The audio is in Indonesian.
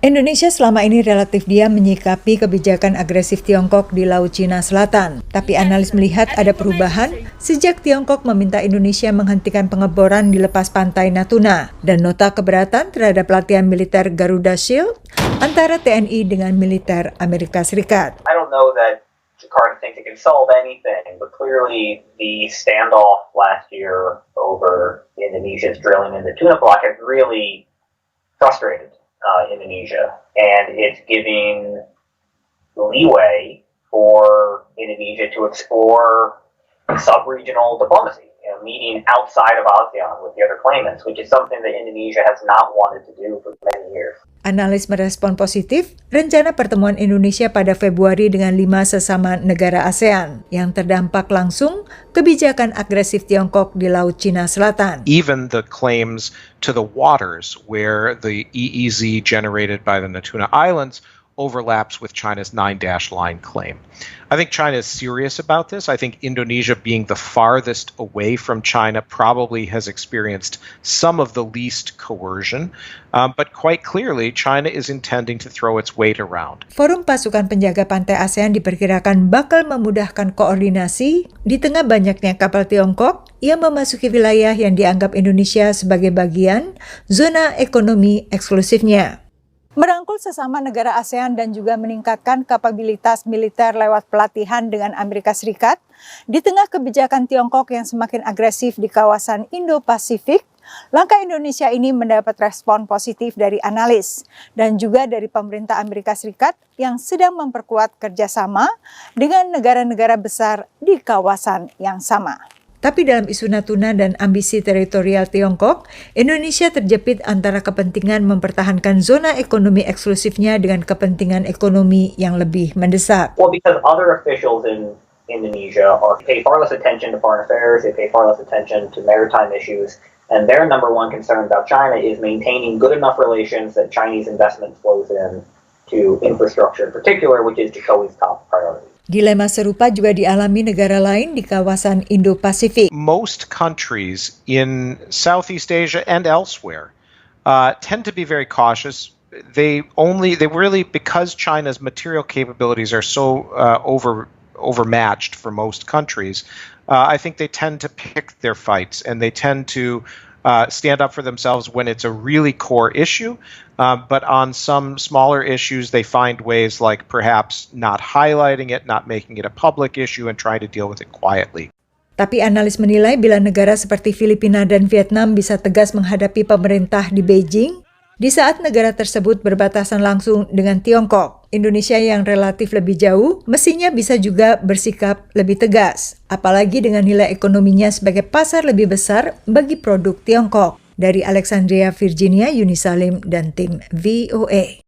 Indonesia selama ini relatif diam menyikapi kebijakan agresif Tiongkok di Laut Cina Selatan. Tapi analis melihat ada perubahan sejak Tiongkok meminta Indonesia menghentikan pengeboran di lepas pantai Natuna dan nota keberatan terhadap latihan militer Garuda Shield antara TNI dengan militer Amerika Serikat. I don't know that Jakarta thinks it can solve anything, but clearly the standoff last year over Indonesia's drilling in the tuna block has really frustrated Indonesia, and it's giving leeway for Indonesia to explore sub-regional diplomacy, meeting outside of ASEAN with the other claimants, which is something that Indonesia has not wanted to do for many years. Analis merespon positif rencana pertemuan Indonesia pada Februari dengan 5 sesama negara ASEAN yang terdampak langsung kebijakan agresif Tiongkok di Laut Cina Selatan. Even the claims to the waters where the EEZ generated by the Natuna Islands overlaps with China's 9-dash line claim. I think China is serious about this. I think Indonesia, being the farthest away from China, probably has experienced some of the least coercion. But quite clearly, China is intending to throw its weight around. Forum Pasukan Penjaga Pantai ASEAN diperkirakan bakal memudahkan koordinasi di tengah banyaknya kapal Tiongkok yang memasuki wilayah yang dianggap Indonesia sebagai bagian zona ekonomi eksklusifnya. Merangkul sesama negara ASEAN dan juga meningkatkan kapabilitas militer lewat pelatihan dengan Amerika Serikat di tengah kebijakan Tiongkok yang semakin agresif di kawasan Indo-Pasifik, langkah Indonesia ini mendapat respon positif dari analis dan juga dari pemerintah Amerika Serikat yang sedang memperkuat kerjasama dengan negara-negara besar di kawasan yang sama. Tapi dalam isu Natuna dan ambisi teritorial Tiongkok, Indonesia terjepit antara kepentingan mempertahankan zona ekonomi eksklusifnya dengan kepentingan ekonomi yang lebih mendesak. Well, because other officials in Indonesia pay far less attention to foreign affairs, they pay far less attention to maritime issues, and their number one concern about China is maintaining good enough relations that Chinese investment flows in to infrastructure in particular, which is Jokowi's top priority. Dilema serupa juga dialami negara lain di kawasan Indo-Pasifik. Most countries in Southeast Asia and elsewhere tend to be very cautious. Because China's material capabilities are so overmatched for most countries, I think they tend to pick their fights and they tend to stand up for themselves when it's a really core issue. But on some smaller issues, they find ways like perhaps not highlighting it, not making it a public issue, and trying to deal with it quietly. Tapi analis menilai bila negara seperti Filipina dan Vietnam bisa tegas menghadapi pemerintah di Beijing, di saat negara tersebut berbatasan langsung dengan Tiongkok, Indonesia yang relatif lebih jauh mestinya bisa juga bersikap lebih tegas, apalagi dengan nilai ekonominya sebagai pasar lebih besar bagi produk Tiongkok. Dari Alexandria, Virginia, Yuni Salim, dan tim VOA.